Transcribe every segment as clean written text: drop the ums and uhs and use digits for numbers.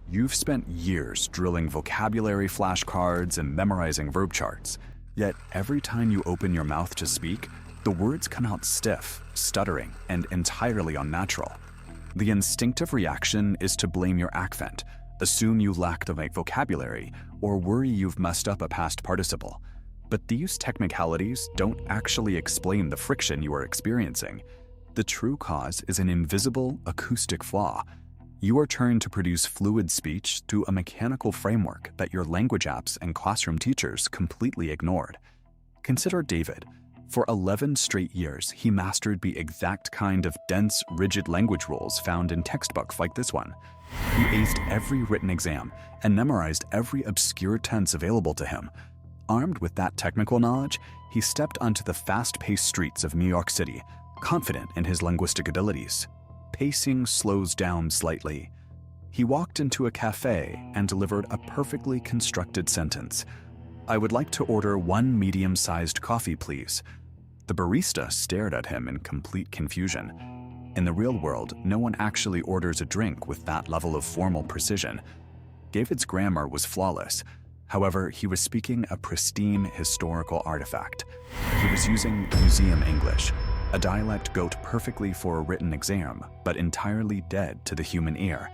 You've spent years drilling vocabulary flashcards and memorizing verb charts. Yet every time you open your mouth to speak, the words come out stiff, stuttering, and entirely unnatural. The instinctive reaction is to blame your accent, assume you lack the right vocabulary, or worry you've messed up a past participle. But these technicalities don't actually explain the friction you are experiencing. The true cause is an invisible acoustic flaw. You are trying to produce fluid speech through a mechanical framework that your language apps and classroom teachers completely ignored. Consider David. For 11 straight years, he mastered the exact kind of dense, rigid language rules found in textbooks like this one. He aced every written exam and memorized every obscure tense available to him. Armed with that technical knowledge, he stepped onto the fast-paced streets of New York City, confident in his linguistic abilities. Pacing slows down slightly. He walked into a cafe and delivered a perfectly constructed sentence. "I would like to order 1 medium-sized coffee, please." The barista stared at him in complete confusion. In the real world, no one actually orders a drink with that level of formal precision. David's grammar was flawless. However, he was speaking a pristine historical artifact. He was using museum English, a dialect built perfectly for a written exam, but entirely dead to the human ear.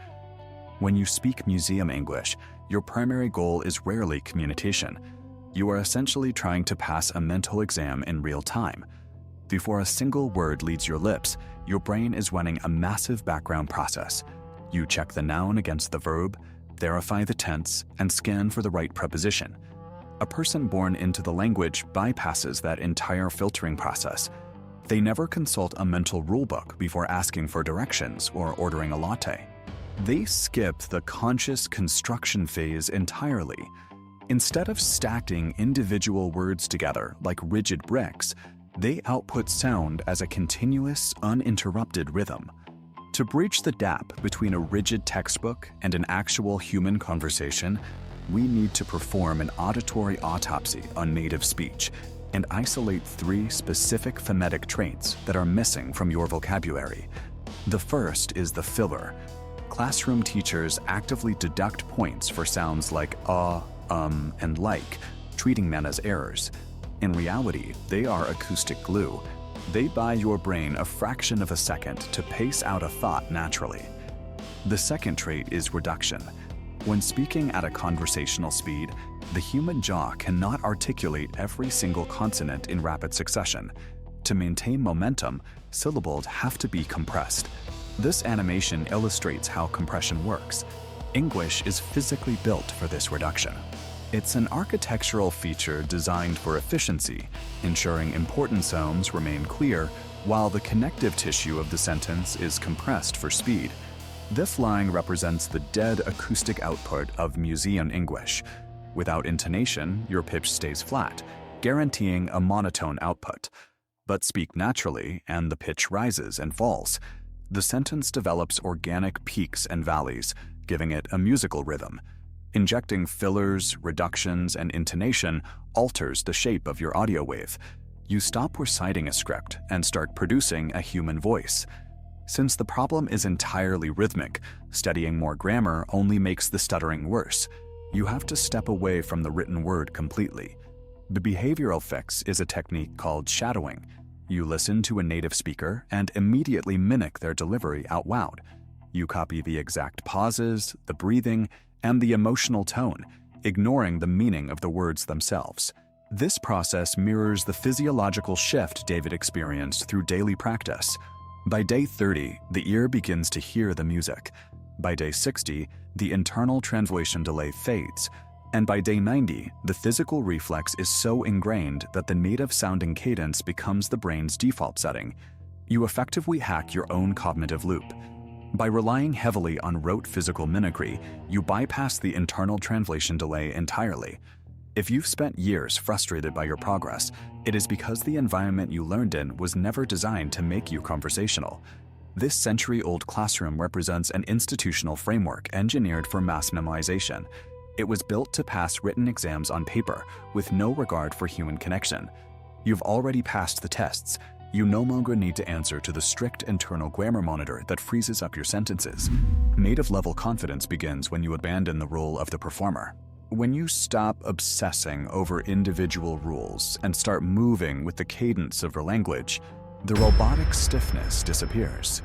When you speak museum English, your primary goal is rarely communication. You are essentially trying to pass a mental exam in real time. Before a single word leaves your lips, your brain is running a massive background process. You check the noun against the verb, verify the tense, and scan for the right preposition. A person born into the language bypasses that entire filtering process. They never consult a mental rulebook before asking for directions or ordering a latte. They skip the conscious construction phase entirely. Instead of stacking individual words together like rigid bricks, they output sound as a continuous, uninterrupted rhythm. To bridge the gap between a rigid textbook and an actual human conversation, we need to perform an auditory autopsy on native speech and isolate 3 specific phonetic traits that are missing from your vocabulary. The first is the filler. Classroom teachers actively deduct points for sounds like and like, treating them as errors. In reality, they are acoustic glue. They buy your brain a fraction of a second to pace out a thought naturally. The second trait is reduction. When speaking at a conversational speed, the human jaw cannot articulate every single consonant in rapid succession. To maintain momentum, syllables have to be compressed. This animation illustrates how compression works. English is physically built for this reduction. It's an architectural feature designed for efficiency, ensuring important sounds remain clear while the connective tissue of the sentence is compressed for speed. This line represents the dead acoustic output of museum English. Without intonation, your pitch stays flat, guaranteeing a monotone output. But speak naturally, and the pitch rises and falls. The sentence develops organic peaks and valleys, giving it a musical rhythm. Injecting fillers, reductions, and intonation alters the shape of your audio wave. You stop reciting a script and start producing a human voice. Since the problem is entirely rhythmic, studying more grammar only makes the stuttering worse. You have to step away from the written word completely. The behavioral fix is a technique called shadowing. You listen to a native speaker and immediately mimic their delivery out loud. You copy the exact pauses, the breathing, and the emotional tone, ignoring the meaning of the words themselves. This process mirrors the physiological shift David experienced through daily practice. By day 30, the ear begins to hear the music. By day 60, the internal translation delay fades. And by day 90, the physical reflex is so ingrained that the native-sounding cadence becomes the brain's default setting. You effectively hack your own cognitive loop. By relying heavily on rote physical mimicry, you bypass the internal translation delay entirely. If you've spent years frustrated by your progress, it is because the environment you learned in was never designed to make you conversational. This century-old classroom represents an institutional framework engineered for mass memorization. It was built to pass written exams on paper with no regard for human connection. You've already passed the tests. You no longer need to answer to the strict internal grammar monitor that freezes up your sentences. Native-level confidence begins when you abandon the role of the performer. When you stop obsessing over individual rules and start moving with the cadence of your language, the robotic stiffness disappears.